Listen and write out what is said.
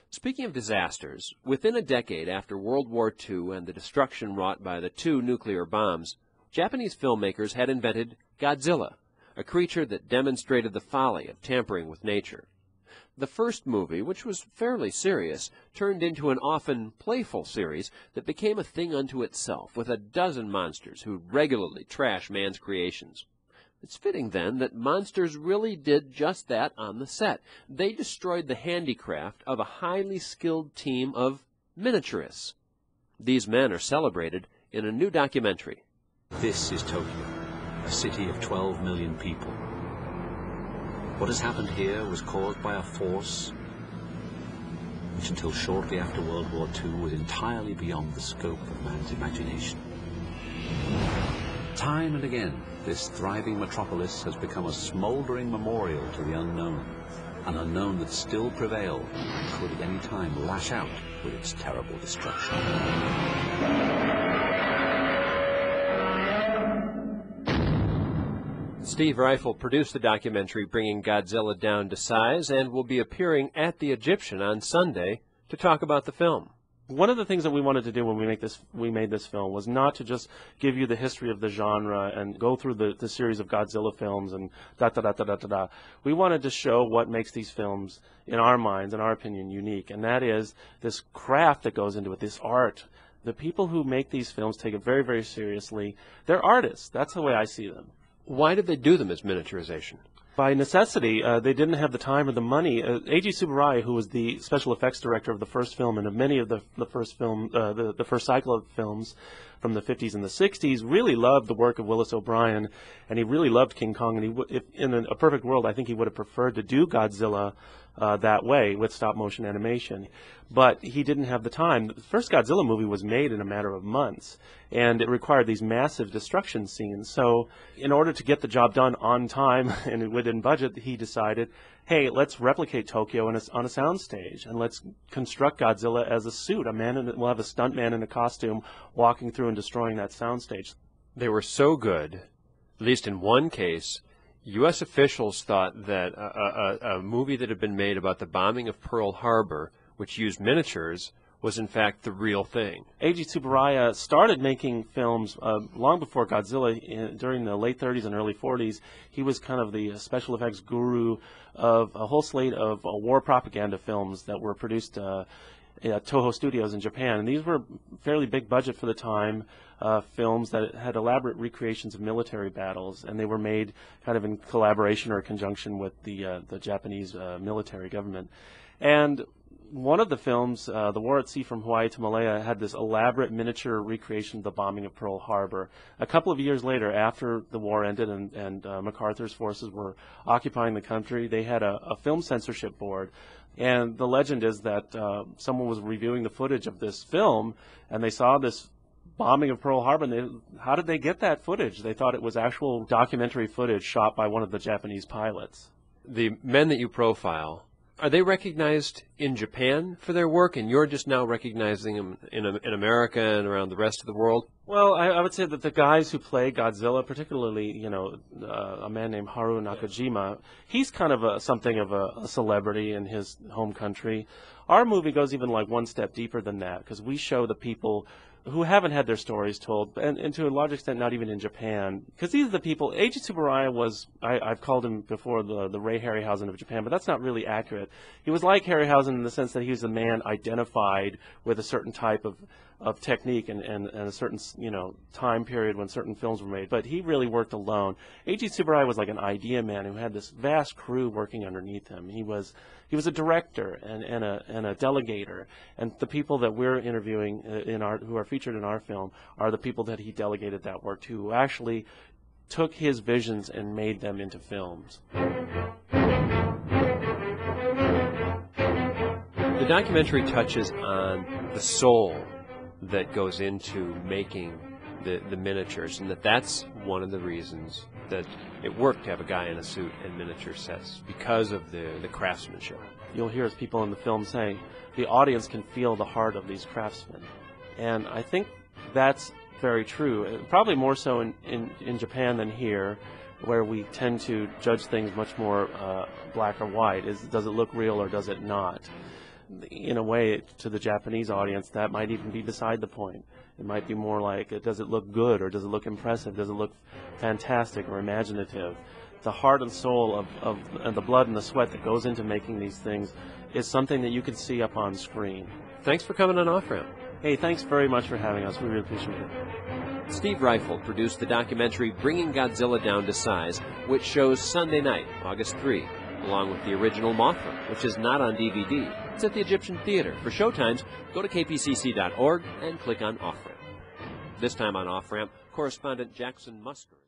Speaking of disasters, within a decade after World War II and the destruction wrought by the two nuclear bombs, Japanese filmmakers had invented Godzilla, a creature that demonstrated the folly of tampering with nature. The first movie, which was fairly serious, turned into an often playful series that became a thing unto itself, with a dozen monsters who regularly trash man's creations. It's fitting, then, that monsters really did just that on the set. They destroyed the handicraft of a highly skilled team of miniaturists. These men are celebrated in a new documentary. This is Tokyo, a city of 12 million people. What has happened here was caused by a force which until shortly after World War II was entirely beyond the scope of man's imagination. Time and again, this thriving metropolis has become a smouldering memorial to the unknown, an unknown that still prevailed and could at any time lash out with its terrible destruction. Steve Ryfle produced the documentary Bringing Godzilla Down to Size and will be appearing at the Egyptian on Sunday to talk about the film. One of the things that we wanted to do when we made this film was not to just give you the history of the genre and go through the series of Godzilla films and da-da-da-da-da-da-da. We wanted to show what makes these films, in our minds, in our opinion, unique, and that is this craft that goes into it, this art. The people who make these films take it very, very seriously. They're artists. That's the way I see them. Why did they do them as miniaturization? By necessity, they didn't have the time or the money. Eiji Tsuburaya, who was the special effects director of the first film and of many of the first cycle of films from the 50s and the 60s, really loved the work of Willis O'Brien, and he really loved King Kong. And if in a perfect world, I think he would have preferred to do Godzilla that way with stop-motion animation. But he didn't have the time. The first Godzilla movie was made in a matter of months, and it required these massive destruction scenes. So in order to get the job done on time and within budget, he decided, hey, let's replicate Tokyo on a soundstage, and let's construct Godzilla as a suit. We'll have a stuntman in a costume walking through and destroying that soundstage. They were so good, at least in one case, U.S. officials thought that a movie that had been made about the bombing of Pearl Harbor, which used miniatures, was in fact the real thing. Eiji Tsuburaya started making films long before Godzilla. During the late 30s and early 40s, he was kind of the special effects guru of a whole slate of war propaganda films that were produced at Toho Studios in Japan. And these were fairly big budget for the time films that had elaborate recreations of military battles, and they were made kind of in collaboration or conjunction with the Japanese military government. And one of the films, The War at Sea from Hawaii to Malaya, had this elaborate miniature recreation of the bombing of Pearl Harbor. A couple of years later, after the war ended and MacArthur's forces were occupying the country, they had a film censorship board. And the legend is that someone was reviewing the footage of this film, and they saw this bombing of Pearl Harbor, and how did they get that footage? They thought it was actual documentary footage shot by one of the Japanese pilots. The men that you profile, are they recognized in Japan for their work, and you're just now recognizing them in America and around the rest of the world? Well, I would say that the guys who play Godzilla, particularly, a man named Haru Nakajima, he's kind of something of a celebrity in his home country. Our movie goes even like one step deeper than that, because we show the people who haven't had their stories told, and to a large extent not even in Japan. Because these are the people, Eiji Tsuburaya was, I've called him before the Ray Harryhausen of Japan, but that's not really accurate. He was like Harryhausen in the sense that he was a man identified with a certain type of technique and a certain time period when certain films were made, but he really worked alone. Eiji Tsuburaya was like an idea man who had this vast crew working underneath him. He was a director and a delegator, and the people that we're interviewing who are featured in our film are the people that he delegated that work to, who actually took his visions and made them into films. The documentary touches on the soul that goes into making the miniatures, and that's one of the reasons that it worked to have a guy in a suit and miniature sets, because of the craftsmanship. You'll hear as people in the film say, the audience can feel the heart of these craftsmen. And I think that's very true, probably more so in Japan than here, where we tend to judge things much more black or white. Does it look real or does it not? in a way, to the Japanese audience, that might even be beside the point. It might be more like, does it look good, or does it look impressive? Does it look fantastic or imaginative? The heart and soul of the blood and the sweat that goes into making these things is something that you can see up on screen. Thanks for coming on Offramp. Hey, thanks very much for having us. We really appreciate it. Steve Ryfle produced the documentary Bringing Godzilla Down to Size, which shows Sunday night, August 3, along with the original Mothra, which is not on DVD. It's at the Egyptian Theater. For showtimes, go to kpcc.org and click on Offramp. This time on Offramp, correspondent Jackson Musker.